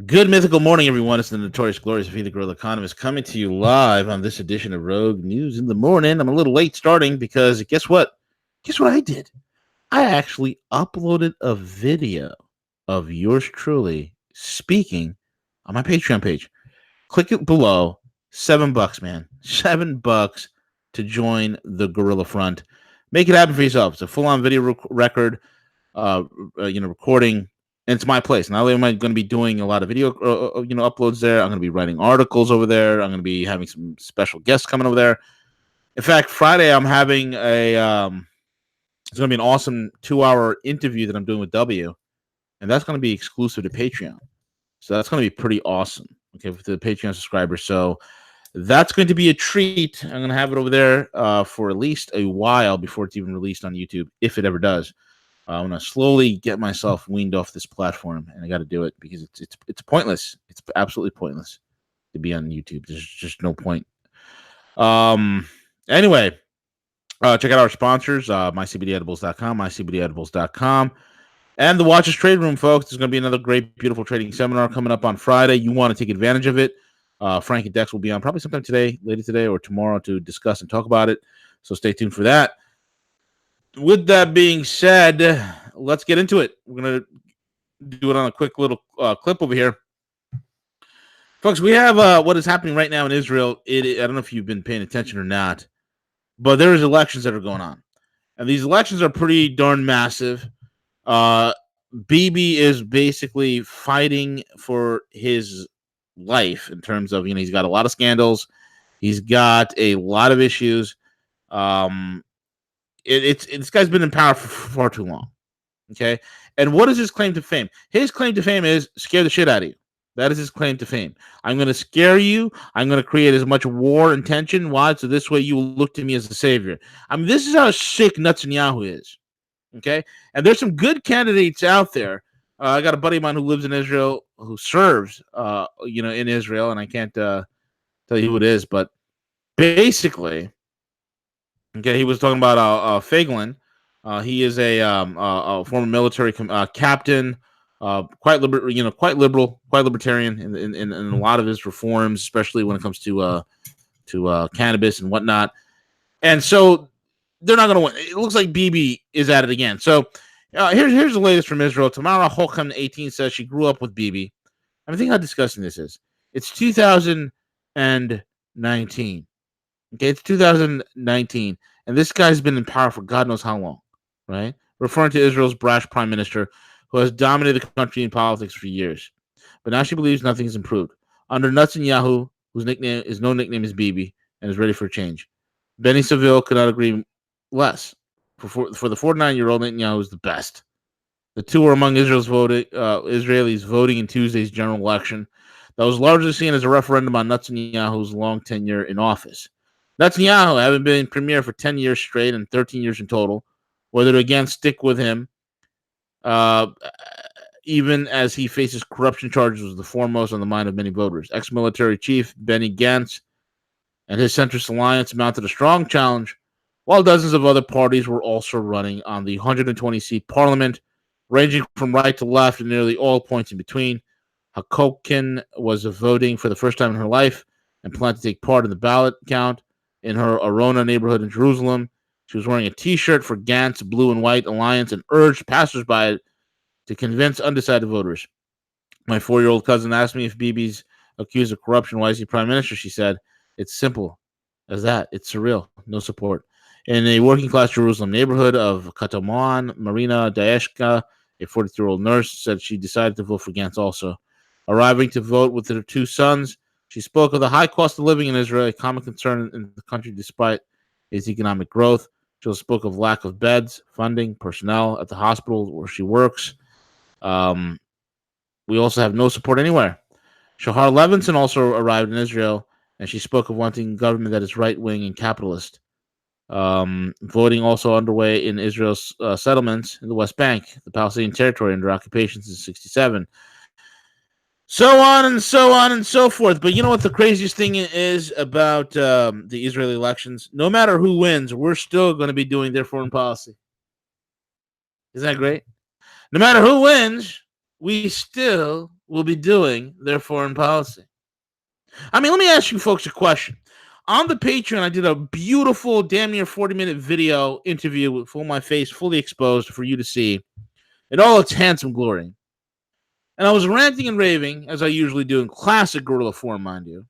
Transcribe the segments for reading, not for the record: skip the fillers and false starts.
Good mythical morning, everyone. It's the notorious, glorious Be the Gorilla Economist coming to you live on this edition of Rogue News in the morning. I'm a little late starting because guess what? Guess what I did? I actually uploaded a video of yours truly speaking on my Patreon page. Click it below. $7, man. $7 to join the Gorilla Front. Make it happen for yourself. It's a full-on video record uh, recording. And it's my place. Not only am I going to be doing a lot of video, uploads there, I'm going to be writing articles over there. I'm going to be having some special guests coming over there. In fact, Friday I'm having it's going to be an awesome 2-hour interview that I'm doing with W, and that's going to be exclusive to Patreon. So that's going to be pretty awesome. Okay, for the Patreon subscribers. So that's going to be a treat. I'm going to have it over there for at least a while before it's even released on YouTube, if it ever does. I'm gonna slowly get myself weaned off this platform, and I got to do it because it's pointless. It's absolutely pointless to be on YouTube. There's just no point. Anyway, check out our sponsors: mycbdedibles.com, mycbdedibles.com, and the Watchers Trade Room, folks. There's going to be another great, beautiful trading seminar coming up on Friday. You want to take advantage of it. Frank and Dex will be on probably sometime today, later today, or tomorrow to discuss and talk about it. So stay tuned for that. With that being said, let's get into it. We're going to do it on a quick little clip over here. Folks, we have what is happening right now in Israel. I don't know if you've been paying attention or not, but there's elections that are going on. And these elections are pretty darn massive. Bibi is basically fighting for his life in terms of, he's got a lot of scandals. He's got a lot of issues. This guy's been in power for far too long. Okay. And what is his claim to fame? His claim to fame is scare the shit out of you. That is his claim to fame. I'm going to scare you. I'm going to create as much war and tension. Why? So this way you will look to me as the savior. I mean, this is how sick Netanyahu is. Okay. And there's some good candidates out there. I got a buddy of mine who lives in Israel, who serves, in Israel, and I can't tell you who it is, but basically, okay, he was talking about Feiglin. He is a former military captain, quite liberal, quite libertarian in a lot of his reforms, especially when it comes to cannabis and whatnot. And so they're not going to win. It looks like Bibi is at it again. So here's the latest from Israel. Tamara Holcomb, 18, says she grew up with Bibi. I think how disgusting this is. It's 2019. Okay, it's 2019, and this guy's been in power for God knows how long, right? Referring to Israel's brash prime minister who has dominated the country in politics for years. But now she believes nothing has improved. Under Netanyahu, whose nickname is no nickname is Bibi, and is ready for change. Benny Seville could not agree less. For the 49-year-old, Netanyahu is the best. The two are among Israelis voting in Tuesday's general election that was largely seen as a referendum on Netanyahu's long tenure in office. Netanyahu, having been premier for 10 years straight and 13 years in total, whether to again stick with him, even as he faces corruption charges, was the foremost on the mind of many voters. Ex-military chief Benny Gantz and his centrist alliance mounted a strong challenge, while dozens of other parties were also running on the 120-seat parliament, ranging from right to left and nearly all points in between. Hakokin was voting for the first time in her life and planned to take part in the ballot count in her Arona neighborhood in Jerusalem. She was wearing a T-shirt for Gantz Blue and White Alliance and urged passersby to convince undecided voters. My 4-year-old cousin asked me if Bibi's accused of corruption. Why is he prime minister? She said, it's simple as that. It's surreal. No support. In a working-class Jerusalem neighborhood of Kataman, Marina Daeshka, a 43-year-old nurse, said she decided to vote for Gantz also. Arriving to vote with her two sons, she spoke of the high cost of living in Israel, a common concern in the country despite its economic growth. She also spoke of lack of beds, funding, personnel at the hospital where she works. We also have no support anywhere. Shahar Levinson also arrived in Israel, and she spoke of wanting government that is right-wing and capitalist. Voting also underway in Israel's settlements in the West Bank, the Palestinian territory under occupation since 1967. So on and so on and so forth. But you know what the craziest thing is about the Israeli elections? No matter who wins, we're still going to be doing their foreign policy. Isn't that great? No matter who wins, we still will be doing their foreign policy. I mean, let me ask you folks a question. On the Patreon, I did a beautiful, damn near 40-minute video interview with full my face, fully exposed for you to see in all its handsome glory. And I was ranting and raving, as I usually do in classic guerrilla form, mind you.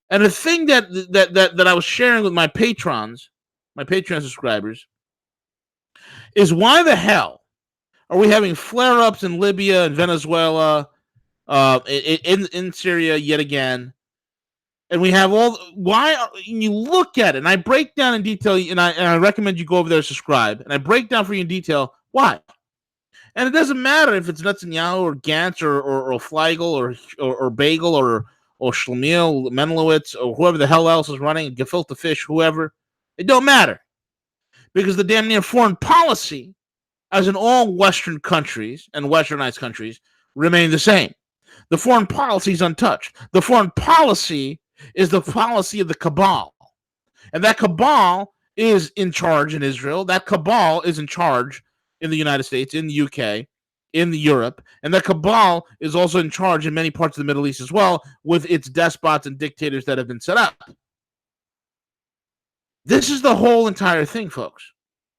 And the thing that I was sharing with my patrons, my Patreon subscribers, is why the hell are we having flare-ups in Libya and Venezuela, in Syria yet again? And we have you look at it, and I break down in detail, and I recommend you go over there and subscribe, and I break down for you in detail why. And it doesn't matter if it's Netanyahu or Gantz or Fleigel or Bagel or Shlemiel, Menlowitz, or whoever the hell else is running, gefilte fish, whoever. It don't matter. Because the damn near foreign policy, as in all Western countries and Westernized countries, remain the same. The foreign policy is untouched. The foreign policy is the policy of the cabal. And that cabal is in charge in Israel. That cabal is in charge in the United States, in the UK, in Europe. And that cabal is also in charge in many parts of the Middle East as well, with its despots and dictators that have been set up. This is the whole entire thing, folks.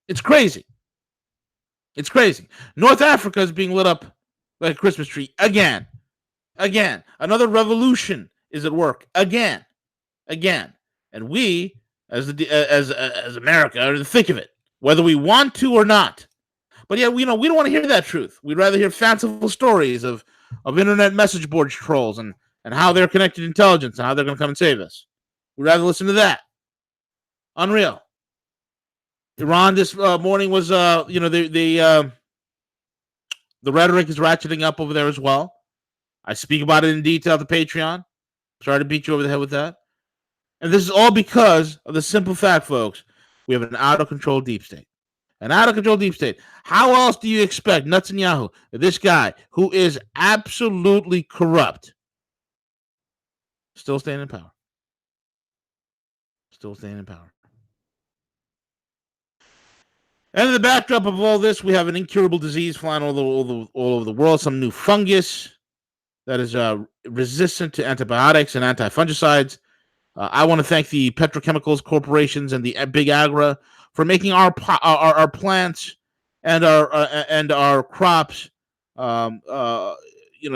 It's crazy. It's crazy. North Africa is being lit up like a Christmas tree again. Again. Another revolution is at work again. And we, as America, are in the thick of it, whether we want to or not. But yeah, we don't want to hear that truth. We'd rather hear fanciful stories of internet message board trolls and how they're connected to intelligence and how they're going to come and save us. We'd rather listen to that. Unreal. Iran this morning was, the rhetoric is ratcheting up over there as well. I speak about it in detail at the Patreon. Sorry to beat you over the head with that. And this is all because of the simple fact, folks, we have an out-of-control deep state. An out-of-control deep state. How else do you expect Netanyahu, this guy who is absolutely corrupt, still staying in power? Still staying in power. And in the backdrop of all this, we have an incurable disease flying all over the world, some new fungus that is resistant to antibiotics and antifungicides. I want to thank the petrochemicals corporations and the big agri for making our plants and our crops,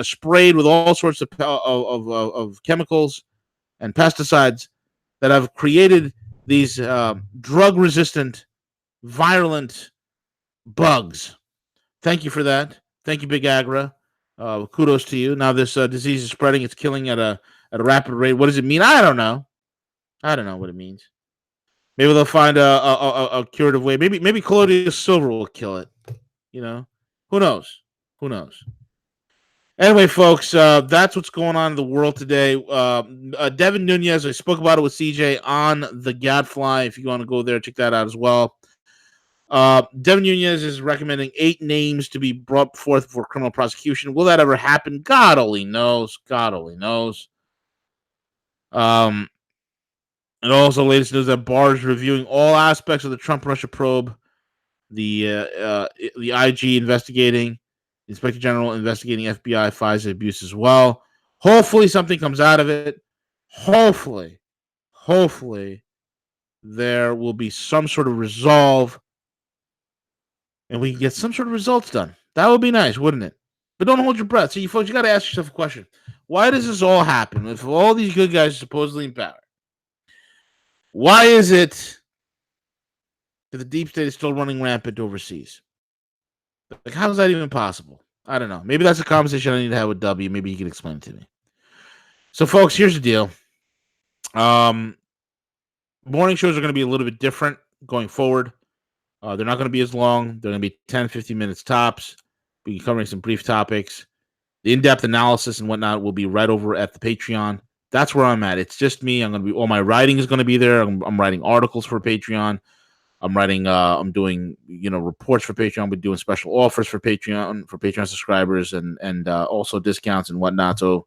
sprayed with all sorts of chemicals and pesticides that have created these drug-resistant, virulent bugs. Thank you for that. Thank you, Big Agra. Kudos to you. Now this disease is spreading. It's killing at a rapid rate. What does it mean? I don't know. I don't know what it means. Maybe they'll find a curative way. Maybe colloidal silver will kill it. Who knows? Who knows? Anyway, folks, that's what's going on in the world today. Devin Nunes, I spoke about it with CJ on the Gadfly. If you want to go there, check that out as well. Devin Nunes is recommending 8 names to be brought forth for criminal prosecution. Will that ever happen? God only knows. God only knows. And also, latest news that Barr is reviewing all aspects of the Trump-Russia probe. The IG investigating, the Inspector General investigating FBI FISA abuse as well. Hopefully, something comes out of it. Hopefully, there will be some sort of resolve, and we can get some sort of results done. That would be nice, wouldn't it? But don't hold your breath. See, you folks, you got to ask yourself a question: why does this all happen if all these good guys are supposedly in power? Why is it that the deep state is still running rampant overseas? Like, how is that even possible? I don't know. Maybe that's a conversation I need to have with W. Maybe he can explain it to me. So, folks, here's the deal. Morning shows are going to be a little bit different going forward. They're not going to be as long. They're going to be 10, 15 minutes tops. We'll be covering some brief topics. The in-depth analysis and whatnot will be right over at the Patreon. That's where I'm at. It's just me. All my writing is going to be there. I'm writing articles for Patreon. I'm doing, reports for Patreon. We're doing special offers for Patreon subscribers and also discounts and whatnot. So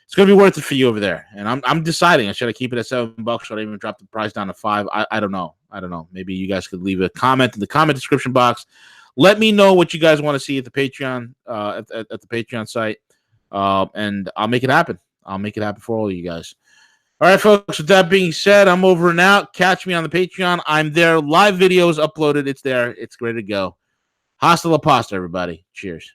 it's going to be worth it for you over there. And I'm deciding, should I keep it at $7? Should I even drop the price down to $5? I don't know. Maybe you guys could leave a comment in the comment description box. Let me know what you guys want to see at the Patreon, at the Patreon site. and I'll make it happen. I'll make it happen for all of you guys. All right, folks, with that being said, I'm over and out. Catch me on the Patreon. I'm there. Live videos uploaded. It's there. It's ready to go. Hasta la pasta, everybody. Cheers.